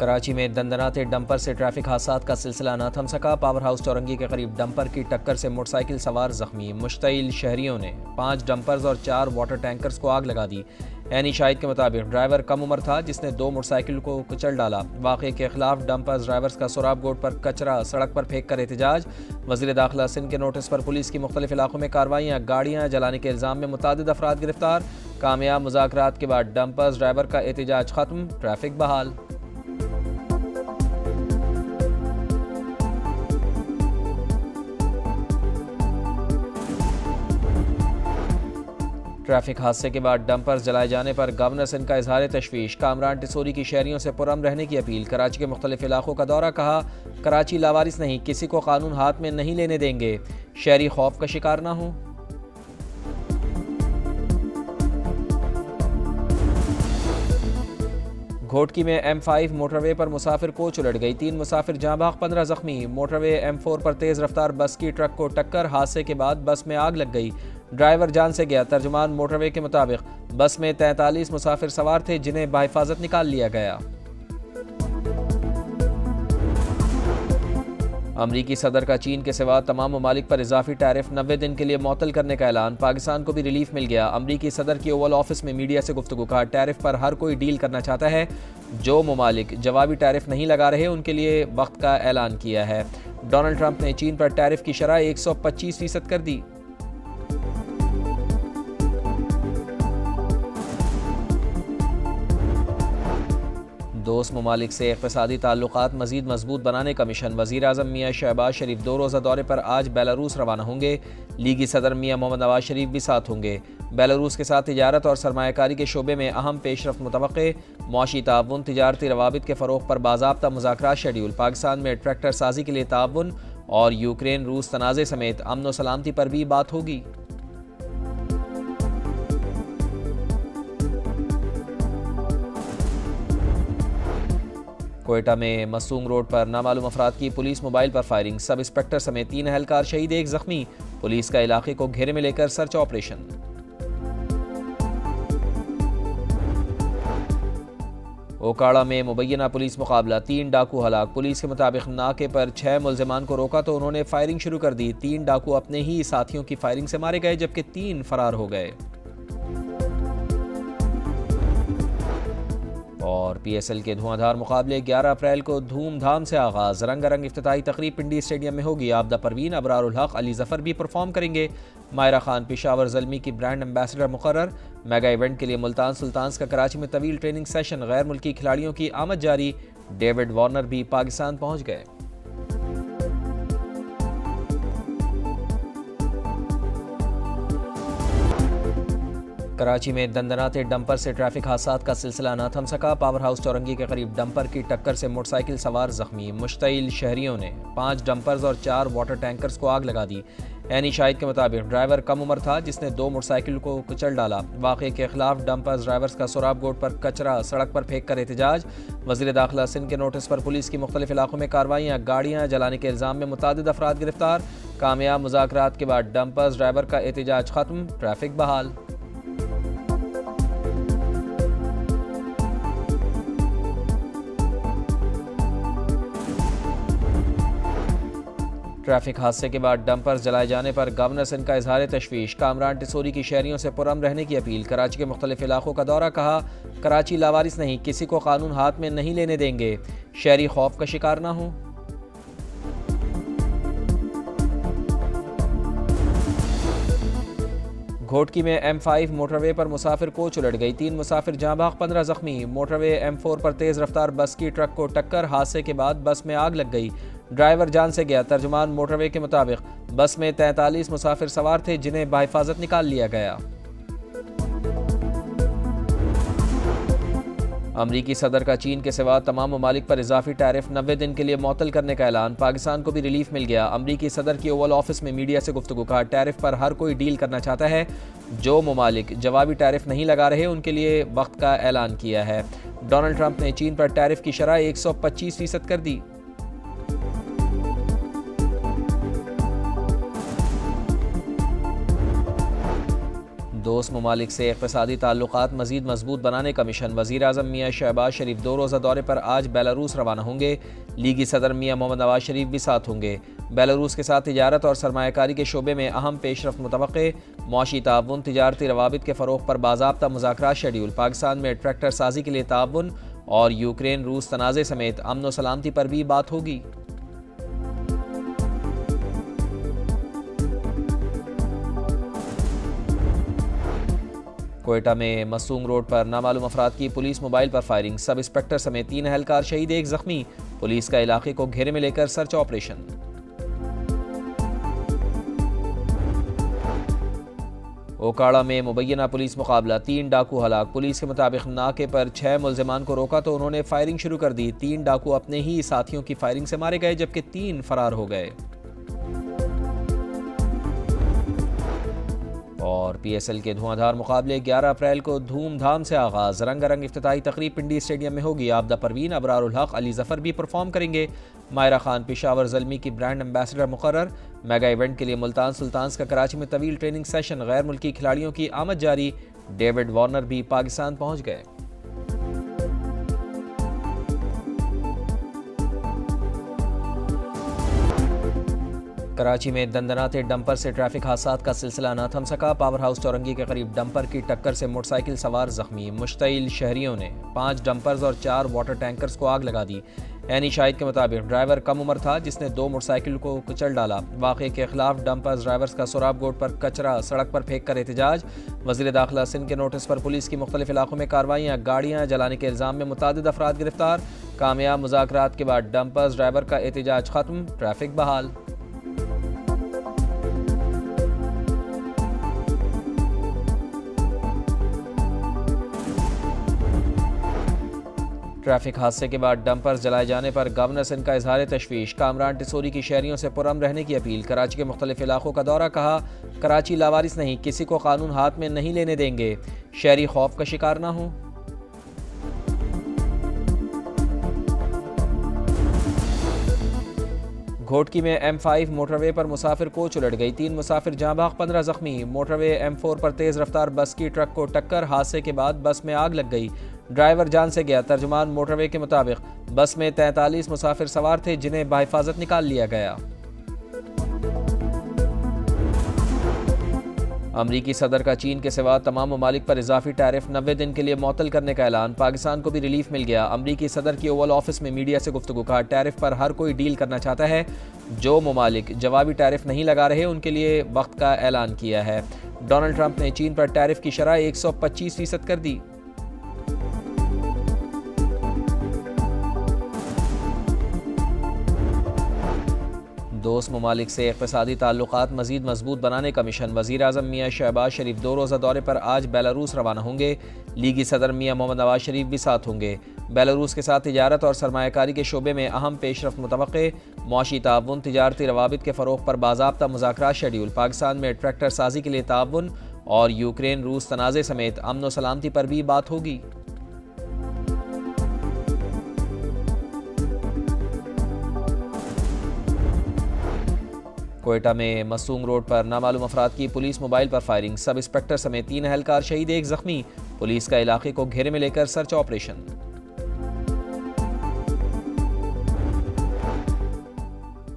कराची में दंदनाते डंपर से ट्रैफिक हादसात का सिलसिला न थम सका। पावर हाउस चौरंगी के करीब डंपर की टक्कर से मोटरसाइकिल सवार जख्मी। मुश्तइल शहरियों ने 5 डंपर्स और 4 वाटर टैंकर्स को आग लगा दी। एनी शाहिद के मुताबिक ड्राइवर कम उम्र था जिसने 2 मोटरसाइकिल को कुचल डाला। वाक़े के खिलाफ डंपर्स ड्राइवर्स का सोराब गोड पर कचरा सड़क पर फेंक कर एहतजाज। वज़ीर दाखिला सिंध के नोटिस पर पुलिस की मुख्तलिफ इलाकों में कार्रवाइयाँ। गाड़ियाँ जलाने के इल्ज़ाम में मुतादिद अफराद गिरफ्तार। कामयाब मुज़ाकरात के बाद डंपर्स ड्राइवर का एहतजाज खत्म, ट्रैफिक बहाल। ट्रैफिक हादसे के बाद डंपर्स जलाए जाने पर गवर्नर सिंध का इजहार तशवीश। कामरान टिसोरी की शहरियों से पुरअमन रहने की अपील। कराची के मुख्तलिफ इलाकों का दौरा। कहा, कराची लावारिस नहीं, किसी को कानून हाथ में नहीं लेने देंगे। शहरी खौफ का शिकार ना हो। घोटकी में M5 मोटरवे पर मुसाफिर कोच उलट गई। 3 मुसाफिर जाँ भाग, 15 जख्मी। मोटरवे M4 पर तेज रफ्तार बस की ट्रक को टक्कर। हादसे के बाद बस में आग लग गई। ड्राइवर जान से गया। तर्जुमान मोटरवे के मुताबिक बस में 43 मुसाफिर सवार थे जिन्हें बाहिफाजत निकाल लिया गया। अमरीकी सदर का चीन के सिवा तमाम ममालिक पर इजाफी टैरिफ 90 दिन के लिए मुअत्तल करने का ऐलान। पाकिस्तान को भी रिलीफ मिल गया। अमरीकी सदर की ओवल ऑफिस में मीडिया से गुफ्तगू। कहा, टैरिफ पर हर कोई डील करना चाहता है। जो ममालिक जवाबी टैरिफ नहीं लगा रहे उनके लिए वक्त का ऐलान किया है। डोनाल्ड ट्रंप ने चीन पर टैरिफ की शरह 125% कर दी। दोस्त ममालिक से इक़्तिसादी ताल्लुकात मज़ीद मजबूत बनाने का मिशन। वज़ीर आज़म मियाँ शहबाज शरीफ 2 रोज़ा दौरे पर आज बेलारूस रवाना होंगे। लीगी सदर मियाँ मोहम्मद नवाज शरीफ भी साथ होंगे। बेलारूस के साथ तिजारत और सरमायाकारी के शोबे में अहम पेशरफ्त मुतवक्के। मुआशी ताउन, तिजारती रवाबित के फ़रोग़ पर बाज़ाब्ता मुज़ाकरात शेड्यूल। पाकिस्तान में ट्रैक्टर साजी के लिए ताउन और यूक्रेन रूस तनाज़े समेत अमन व सलामती पर भी बात होगी। कोयटा में मसूंग रोड पर नामालूम अफराद की पुलिस मोबाइल पर फायरिंग। सब इंस्पेक्टर समेत 3 अहलकार शहीद, 1 जख्मी। पुलिस का इलाके को घेरे में लेकर सर्च ऑपरेशन। ओकाड़ा में मुबैना पुलिस मुकाबला, 3 डाकू हलाक। पुलिस के मुताबिक नाके पर 6 मुल्जिमान को रोका तो उन्होंने फायरिंग शुरू कर दी। 3 डाकू अपने ही साथियों की फायरिंग से मारे गए जबकि 3 फरार हो गए। और PSL के धुआंधार मुकाबले 11 अप्रैल को धूमधाम से आगाज़। रंगारंग इफ्तिताही तकरीब पिंडी स्टेडियम में होगी। आबदा परवीन, अबरारुल हक, अली जफ़र भी परफॉर्म करेंगे। मायरा खान पेशावर ज़ल्मी की ब्रांड एम्बेसडर मुकर्रर। मेगा इवेंट के लिए मुल्तान सुल्तान्स का कराची में तवील ट्रेनिंग सेशन। गैर मुल्की खिलाड़ियों की आमद जारी। डेविड वार्नर भी पाकिस्तान पहुँच गए। कराची में दंदनाते डंपर से ट्रैफिक हादसात का सिलसिला न थम सका। पावर हाउस चौरंगी के करीब डंपर की टक्कर से मोटरसाइकिल सवार जख्मी। मुश्तइल शहरियों ने 5 डंपर्स और 4 वाटर टैंकर्स को आग लगा दी। एनी शाहिद के मुताबिक ड्राइवर कम उम्र था जिसने 2 मोटरसाइकिल को कुचल डाला। वाक़े के खिलाफ डंपर्स ड्राइवर्स का सोराब गोड पर कचरा सड़क पर फेंक कर एहतजाज। वज़ीर दाखिला सिंध के नोटिस पर पुलिस की मुख्तलिफ इलाकों में कार्रवाइयाँ। गाड़ियाँ जलाने के इल्ज़ाम में मुतादिद अफराद गिरफ्तार। कामयाब मुज़ाकरात के बाद डंपर्स ड्राइवर का एहतजाज खत्म, ट्रैफिक बहाल। ट्रैफिक हादसे के बाद डंपर्स जलाए जाने पर गवर्नर सिंध का इजहार तशवीश। कामरान टिसोरी की शहरियों से पुरअमन रहने की अपील। कराची के मुख्तलिफ इलाकों का दौरा। कहा, कराची लावारिस नहीं, किसी को कानून हाथ में नहीं लेने देंगे। शहरी खौफ का शिकार ना हो। घोटकी में M5 मोटरवे पर मुसाफिर कोच उलट गई। 3 मुसाफिर जाँ भाग, 15 जख्मी। मोटरवे M4 पर तेज रफ्तार बस की ट्रक को टक्कर। हादसे के बाद बस में आग लग गई। ड्राइवर जान से गया। तर्जुमान मोटरवे के मुताबिक बस में 43 मुसाफिर सवार थे जिन्हें बाहिफाजत निकाल लिया गया। अमरीकी सदर का चीन के सिवा तमाम ममालिक पर इजाफी टैरिफ 90 दिन के लिए मुअत्तल करने का ऐलान। पाकिस्तान को भी रिलीफ मिल गया। अमरीकी सदर की ओवल ऑफिस में मीडिया से गुफ्तगू। कहा, टैरिफ पर हर कोई डील करना चाहता है। जो ममालिक जवाबी टैरिफ नहीं लगा रहे उनके लिए वक्त का ऐलान किया है। डोनाल्ड ट्रंप ने चीन पर टैरिफ की शरह 125% कर दी। दोस्त दोस्त ममालिक से इक़्तिसादी ताल्लुकात मज़ीद मजबूत बनाने का मिशन। वज़ीर-ए-आज़म मियाँ शहबाज शरीफ 2 रोज़ा दौरे पर आज बेलारूस रवाना होंगे। लीगी सदर मियाँ मोहम्मद नवाज शरीफ भी साथ होंगे। बेलारूस के साथ तिजारत और सरमायाकारी के शोबे में अहम पेशरफ्त मुतवक्के। मुआशी ताउन, तिजारती रवाबित के फ़रोग़ पर बाज़ाब्ता मुज़ाकरात शेड्यूल। पाकिस्तान में ट्रैक्टर साजी के लिए ताउन और यूक्रेन रूस तनाज़े समेत अमन व सलामती पर भी बात होगी। कोयटा में मसूंग रोड पर नामालूम अफराद की पुलिस मोबाइल पर फायरिंग। सब इंस्पेक्टर समेत 3 अहलकार शहीद, 1 जख्मी। पुलिस का इलाके को घेरे में लेकर सर्च ऑपरेशन। ओकाड़ा में मुबैना पुलिस मुकाबला, 3 डाकू हलाक। पुलिस के मुताबिक नाके पर 6 मुल्जिमान को रोका तो उन्होंने फायरिंग शुरू कर दी। 3 डाकू अपने ही साथियों की फायरिंग से मारे गए जबकि 3 फरार हो गए। और PSL के धुआंधार मुकाबले 11 अप्रैल को धूमधाम से आगाज़। रंगारंग इफ्तिताही तकरीब पिंडी स्टेडियम में होगी। आबदा परवीन, अबरारुल हक, अली जफ़र भी परफॉर्म करेंगे। मायरा खान पेशावर ज़ल्मी की ब्रांड एम्बेसडर मुकर्रर। मेगा इवेंट के लिए मुल्तान सुल्तान्स का कराची में तवील ट्रेनिंग सेशन। गैर मुल्की खिलाड़ियों की आमद जारी। डेविड वार्नर भी पाकिस्तान पहुँच गए। कराची में दंदनाते डंपर से ट्रैफिक हादसात का सिलसिला न थम सका। पावर हाउस चौरंगी के करीब डंपर की टक्कर से मोटरसाइकिल सवार जख्मी। मुश्तइल शहरियों ने 5 डंपर्स और 4 वाटर टैंकर्स को आग लगा दी। एनी शाहिद के मुताबिक ड्राइवर कम उम्र था जिसने 2 मोटरसाइकिल को कुचल डाला। वाक़े के खिलाफ डंपर्स ड्राइवर्स का सोराब गोड पर कचरा सड़क पर फेंक कर एहतजाज। वज़ीर दाखिला सिंध के नोटिस पर पुलिस की मुख्तलिफ इलाकों में कार्रवाइयाँ। गाड़ियाँ जलाने के इल्ज़ाम में मुतादिद अफराद गिरफ्तार। कामयाब मुज़ाकरात के बाद डंपर्स ड्राइवर का एहतजाज खत्म, ट्रैफिक बहाल। ट्रैफिक हादसे के बाद डंपर्स जलाए जाने पर गवर्नर सिंध का इजहार तशवीश। कामरान टिसोरी की शहरियों से पुरअमन रहने की अपील। कराची के मुख्तलिफ इलाकों का दौरा, कहा कराची लावारिस नहीं, किसी को कानून हाथ में नहीं लेने देंगे। शहरी खौफ का शिकार ना हो। घोटकी में M5 मोटरवे पर मुसाफिर कोच उलट गई। 3 मुसाफिर जाँ भाग, 15 जख्मी। मोटरवे M4 पर तेज़ रफ्तार बस की ट्रक को टक्कर। हादसे के बाद बस में आग लग गई। ड्राइवर जान से गया। तर्जुमान मोटरवे के मुताबिक बस में 43 मुसाफिर सवार थे जिन्हें बाहिफाजत निकाल लिया गया। अमरीकी सदर का चीन के सिवा तमाम ममालिक पर इजाफी टैरिफ 90 दिन के लिए मुअत्तल करने का ऐलान। पाकिस्तान को भी रिलीफ मिल गया। अमरीकी सदर की ओवल ऑफिस में मीडिया से गुफ्तगू, कहा टैरिफ पर हर कोई डील करना चाहता है। जो ममालिक जवाबी टैरिफ नहीं लगा रहे उनके लिए वक्त का ऐलान किया है। डोनाल्ड ट्रंप ने चीन पर टैरिफ की शरह 125% कर दी। दोस्त ममालिक से इक़्तिसादी ताल्लुकात मज़ीद मजबूत बनाने का मिशन। वज़ीर-ए-आज़म मियाँ शहबाज शरीफ 2 रोज़ा दौरे पर आज बेलारूस रवाना होंगे। लीगी सदर मियाँ मोहम्मद नवाज शरीफ भी साथ होंगे। बेलारूस के साथ तिजारत और सरमायाकारी के शोबे में अहम पेशरफ्त मुतवक्के। मुआशी ताउन, तिजारती रवाबित के फ़रोग़ पर बाज़ाब्ता मुज़ाकरात शेड्यूल। पाकिस्तान में ट्रैक्टर साजी के लिए ताउन और यूक्रेन रूस तनाज़े समेत अमन व सलामती पर भी बात होगी। कोयटा में मसूंग रोड पर नामालूम अफराद की पुलिस मोबाइल पर फायरिंग। सब इंस्पेक्टर समेत 3 अहलकार शहीद, 1 जख्मी। पुलिस का इलाके को घेरे में लेकर सर्च ऑपरेशन।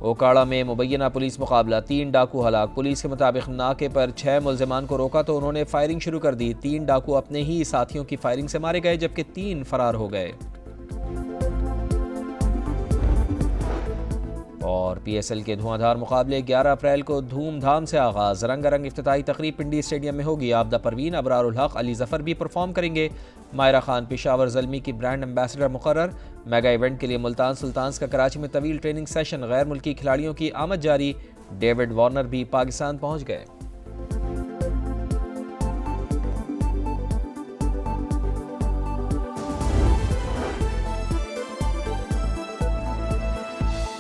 ओकाड़ा में मुबैना पुलिस मुकाबला, 3 डाकू हलाक। पुलिस के मुताबिक नाके पर 6 मुल्जिमान को रोका तो उन्होंने फायरिंग शुरू कर दी। 3 डाकू अपने ही साथियों की फायरिंग से मारे गए जबकि 3 फरार हो गए। और PSL के धुआंधार मुकाबले 11 अप्रैल को धूमधाम से आगाज़। रंगारंग इफ्तिताही तकरीब पिंडी स्टेडियम में होगी। आबदा परवीन, अबरारुल हक, अली जफ़र भी परफॉर्म करेंगे। मायरा खान पेशावर ज़ल्मी की ब्रांड एम्बेसडर मुकर्रर। मेगा इवेंट के लिए मुल्तान सुल्तान्स का कराची में तवील ट्रेनिंग सेशन। गैर मुल्की खिलाड़ियों की आमद जारी। डेविड वार्नर भी पाकिस्तान पहुँच गए।